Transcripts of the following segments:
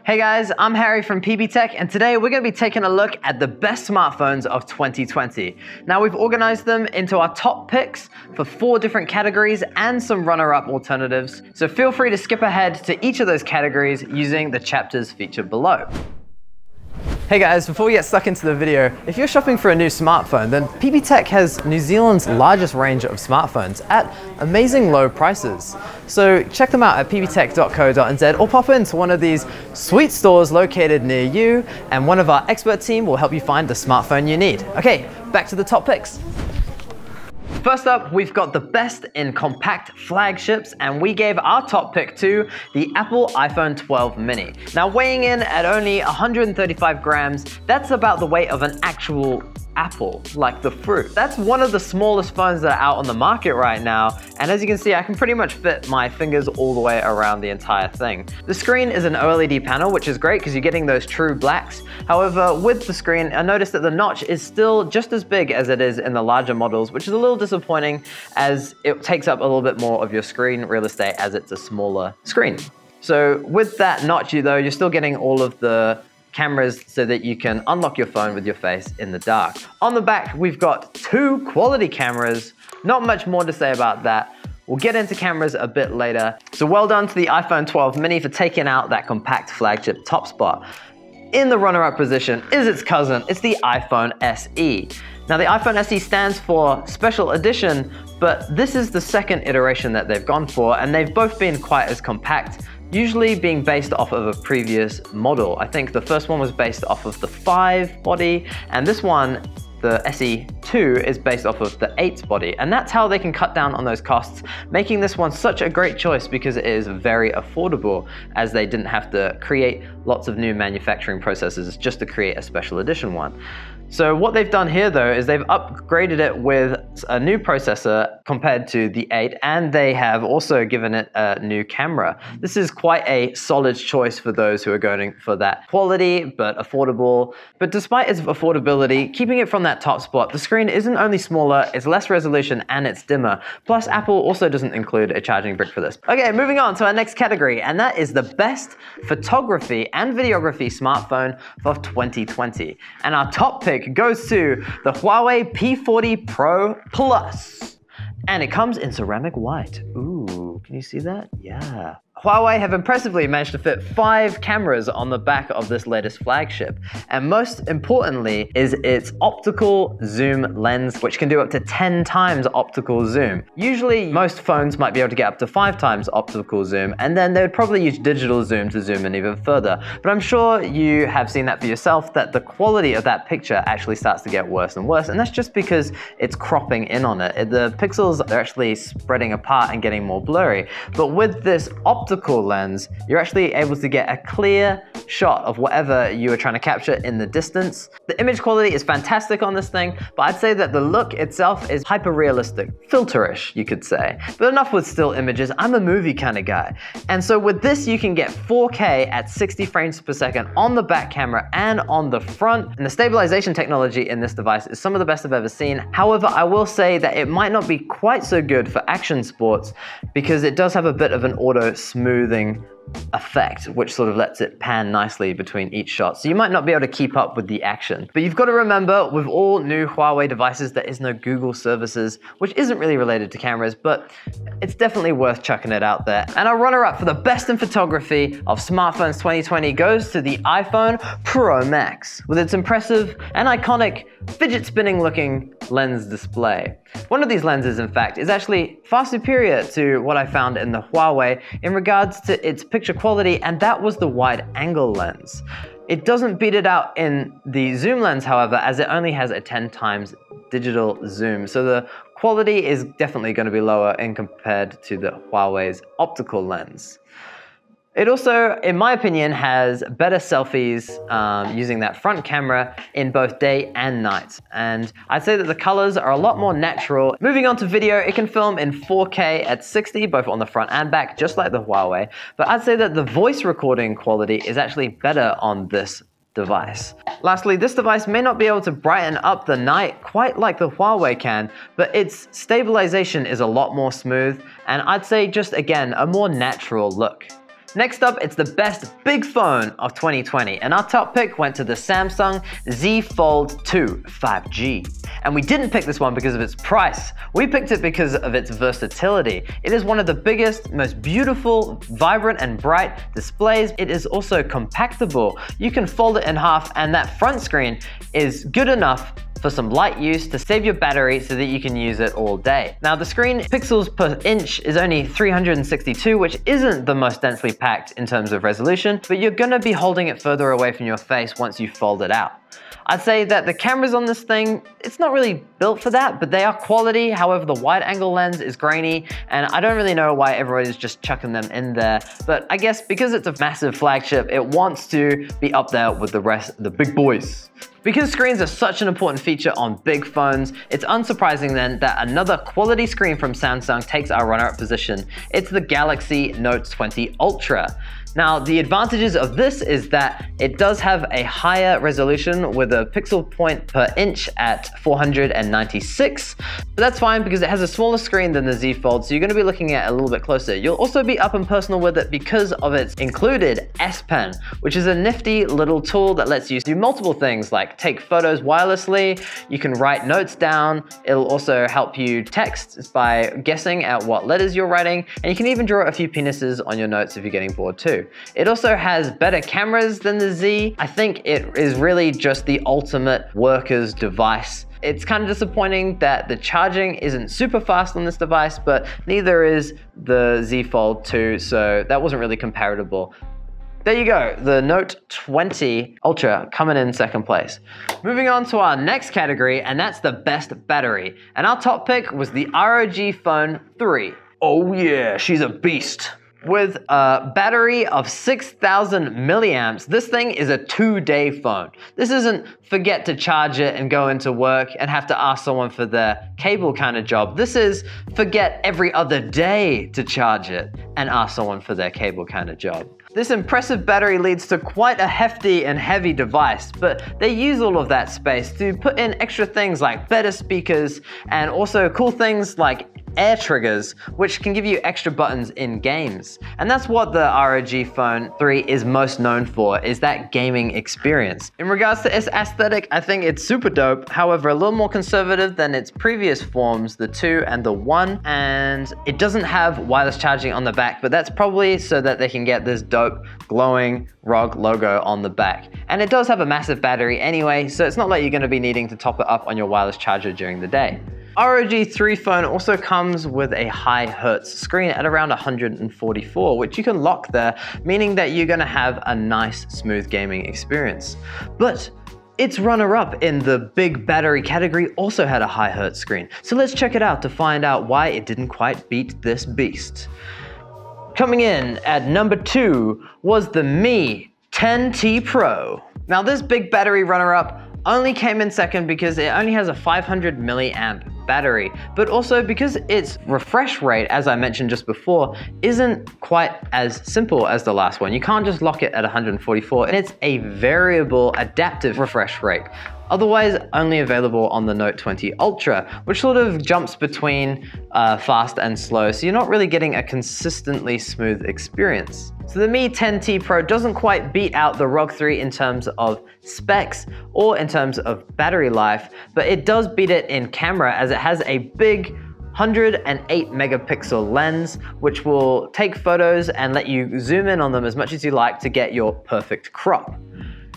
Hey guys, I'm Harry from PB Tech, and today we're going to be taking a look at the best smartphones of 2020. Now we've organized them into our top picks for 4 different categories and some runner-up alternatives, so feel free to skip ahead to each of those categories using the chapters featured below. Hey guys, before we get stuck into the video, if you're shopping for a new smartphone, then PB Tech has New Zealand's largest range of smartphones at amazing low prices. So check them out at pbtech.co.nz or pop into one of these sweet stores located near you, and one of our expert team will help you find the smartphone you need. Okay, back to the top picks. First up, we've got the best in compact flagships, and we gave our top pick to the Apple iPhone 12 mini. Now weighing in at only 135 grams, that's about the weight of an actual apple, like the fruit. That's one of the smallest phones that are out on the market right now, and as you can see, I can pretty much fit my fingers all the way around the entire thing. The screen is an OLED panel, which is great because you're getting those true blacks. However, with the screen, I noticed that the notch is still just as big as it is in the larger models, which is a little disappointing as it takes up a little bit more of your screen real estate as it's a smaller screen. So with that notch, though, you're still getting all of the cameras so that you can unlock your phone with your face in the dark. On the back, we've got 2 quality cameras. Not much more to say about that. We'll get into cameras a bit later. So well done to the iPhone 12 mini for taking out that compact flagship top spot. In the runner-up position is its cousin. It's the iPhone SE. Now the iPhone SE stands for Special Edition, but this is the second iteration that they've gone for, and they've both been quite as compact, usually being based off of a previous model. I think the first one was based off of the 5 body, and this one, the SE2, is based off of the 8 body, and that's how they can cut down on those costs, making this one such a great choice because it is very affordable, as they didn't have to create lots of new manufacturing processes just to create a special edition one. So what they've done here though is they've upgraded it with a new processor compared to the 8, and they have also given it a new camera. This is quite a solid choice for those who are going for that quality but affordable. But despite its affordability, keeping it from that top spot, the screen isn't only smaller, it's less resolution and it's dimmer. Plus Apple also doesn't include a charging brick for this. Okay, moving on to our next category, and that is the best photography and videography smartphone for 2020. And our top pick goes to the Huawei P40 Pro Plus. And it comes in ceramic white. Ooh, can you see that? Yeah. Huawei have impressively managed to fit 5 cameras on the back of this latest flagship. And most importantly is its optical zoom lens, which can do up to 10 times optical zoom. Usually most phones might be able to get up to 5 times optical zoom, and then they would probably use digital zoom to zoom in even further. But I'm sure you have seen that for yourself, that the quality of that picture actually starts to get worse and worse, and that's just because it's cropping in on it. The pixels are actually spreading apart and getting more blurry. But with this optical lens, you're actually able to get a clear shot of whatever you are trying to capture in the distance. The image quality is fantastic on this thing, but I'd say that the look itself is hyper-realistic, filterish, you could say. But enough with still images, I'm a movie kind of guy. And so with this, you can get 4K at 60 frames per second on the back camera and on the front. And the stabilization technology in this device is some of the best I've ever seen. However, I will say that it might not be quite so good for action sports because it does have a bit of an auto smoothing effect, which sort of lets it pan nicely between each shot. So you might not be able to keep up with the action. But you've got to remember, with all new Huawei devices, there is no Google services, which isn't really related to cameras, but it's definitely worth chucking it out there. And our runner-up for the best in photography of smartphones 2020 goes to the iPhone Pro Max, with its impressive and iconic fidget spinning looking lens display. One of these lenses, in fact, is actually far superior to what I found in the Huawei in regards to its picture quality, and that was the wide angle lens. It doesn't beat it out in the zoom lens, however, as it only has a 10 times digital zoom. So the quality is definitely going to be lower in compared to the Huawei's optical lens. It also, in my opinion, has better selfies using that front camera in both day and night. And I'd say that the colors are a lot more natural. Moving on to video, it can film in 4K at 60, both on the front and back, just like the Huawei. But I'd say that the voice recording quality is actually better on this device. Lastly, this device may not be able to brighten up the night quite like the Huawei can, but its stabilization is a lot more smooth, and I'd say just again, a more natural look. Next up, it's the best big phone of 2020, and our top pick went to the Samsung ZFold 2 5G. And we didn't pick this one because of its price. We picked it because of its versatility. It is one of the biggest, most beautiful, vibrant, and bright displays. It is also compactable. You can fold it in half, and that front screen is good enough for some light use to save your battery so that you can use it all day. Now the screen pixels per inch is only 362, which isn't the most densely packed in terms of resolution, but you're gonna be holding it further away from your face once you fold it out. I'd say that the cameras on this thing, it's not really built for that, but they are quality. However, the wide angle lens is grainy, and I don't really know why everybody's just chucking them in there. But I guess because it's a massive flagship, it wants to be up there with the rest of the big boys. Because screens are such an important feature on big phones, it's unsurprising then that another quality screen from Samsung takes our runner-up position. It's the Galaxy Note 20 Ultra. Now, the advantages of this is that it does have a higher resolution with a pixel point per inch at 496. But that's fine because it has a smaller screen than the Z Fold, so you're going to be looking at it a little bit closer. You'll also be up and personal with it because of its included S Pen, which is a nifty little tool that lets you do multiple things like take photos wirelessly, you can write notes down, it'll also help you text by guessing at what letters you're writing, and you can even draw a few penises on your notes if you're getting bored too. It also has better cameras than the Z. I think it is really just the ultimate worker's device. It's kind of disappointing that the charging isn't super fast on this device, but neither is the Z Fold 2, so that wasn't really comparable. There you go, the Note 20 Ultra coming in second place. Moving on to our next category, and that's the best battery. And our top pick was the ROG Phone 3. Oh yeah, she's a beast. With a battery of 6,000 milliamps, this thing is a 2-day phone. This isn't forget to charge it and go into work and have to ask someone for their cable kind of job. This is forget every other day to charge it and ask someone for their cable kind of job. This impressive battery leads to quite a hefty and heavy device, but they use all of that space to put in extra things like better speakers and also cool things like air triggers, which can give you extra buttons in games. And that's what the ROG Phone 3 is most known for, is that gaming experience. In regards to its aesthetic, I think it's super dope. However, a little more conservative than its previous forms, the 2 and the 1. And it doesn't have wireless charging on the back, but that's probably so that they can get this dope glowing ROG logo on the back. And it does have a massive battery anyway, so it's not like you're gonna be needing to top it up on your wireless charger during the day. ROG 3 phone also comes with a high hertz screen at around 144, which you can lock there, meaning that you're gonna have a nice, smooth gaming experience. But its runner-up in the big battery category also had a high hertz screen. So let's check it out to find out why it didn't quite beat this beast. Coming in at number 2 was the Mi 10T Pro. Now this big battery runner-up only came in second because it only has a 500 milliamp battery, but also because its refresh rate, as I mentioned just before, isn't quite as simple as the last one. You can't just lock it at 144, and it's a variable adaptive refresh rate. Otherwise only available on the Note 20 Ultra, which sort of jumps between fast and slow, so you're not really getting a consistently smooth experience. So the Mi 10T Pro doesn't quite beat out the ROG 3 in terms of specs or in terms of battery life, but it does beat it in camera as it has a big 108 megapixel lens, which will take photos and let you zoom in on them as much as you like to get your perfect crop.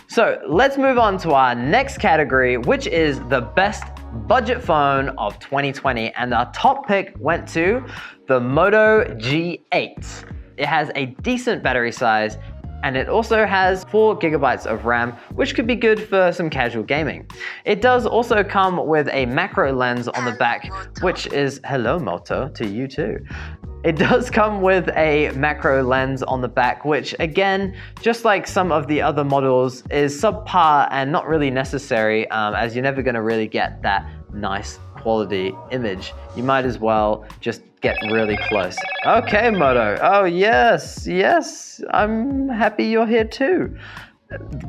So let's move on to our next category, which is the best budget phone of 2020. And our top pick went to the Moto G8. It has a decent battery size, and it also has 4 gigabytes of RAM, which could be good for some casual gaming. It does also come with a macro lens on the back, which is, hello Moto, to you too. It does come with a macro lens on the back, which again, just like some of the other models, is subpar and not really necessary, as you're never gonna really get that nice quality image. You might as well just get really close. Okay, Moto. Oh yes, yes. I'm happy you're here too.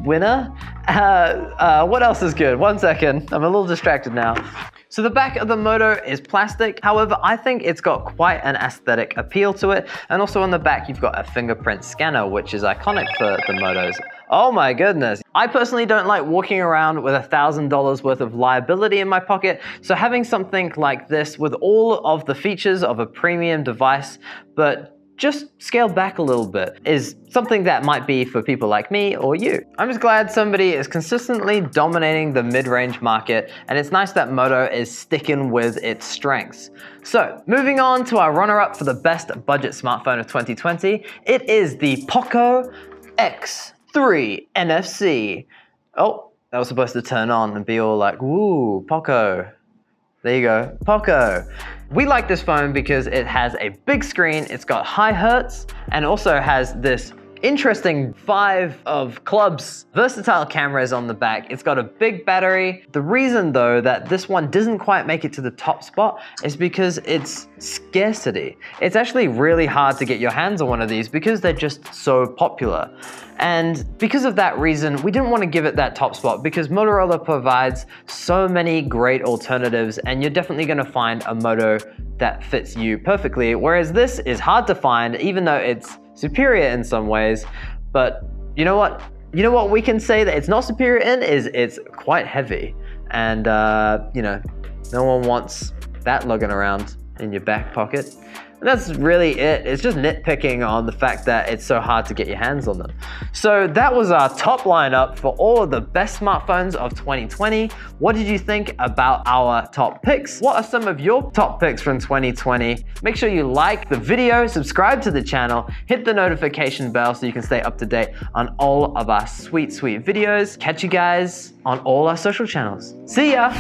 Winner? What else is good? 1 second. I'm a little distracted now. So the back of the Moto is plastic. However, I think it's got quite an aesthetic appeal to it. And also on the back, you've got a fingerprint scanner, which is iconic for the Motos. Oh my goodness. I personally don't like walking around with $1,000 worth of liability in my pocket. So having something like this with all of the features of a premium device, but just scaled back a little bit, is something that might be for people like me or you. I'm just glad somebody is consistently dominating the mid-range market, and it's nice that Moto is sticking with its strengths. So moving on to our runner-up for the best budget smartphone of 2020, it is the Poco X3 NFC. Oh, that was supposed to turn on and be all like, woo, Poco. There you go, Poco. We like this phone because it has a big screen, it's got high hertz, and also has this interesting 5 of clubs versatile cameras on the back. It's got a big battery. The reason though that this one doesn't quite make it to the top spot is because it's scarcity. It's actually really hard to get your hands on one of these because they're just so popular. And because of that reason, we didn't want to give it that top spot because Motorola provides so many great alternatives, and you're definitely going to find a Moto that fits you perfectly, whereas this is hard to find even though it's superior in some ways. But you know what? You know what we can say that it's not superior in is it's quite heavy. And you know, no one wants that lugging around in your back pocket. And that's really it. It's just nitpicking on the fact that it's so hard to get your hands on them. So that was our top lineup for all of the best smartphones of 2020. What did you think about our top picks? What are some of your top picks from 2020? Make sure you like the video, subscribe to the channel, hit the notification bell so you can stay up to date on all of our sweet videos. Catch you guys on all our social channels. See ya!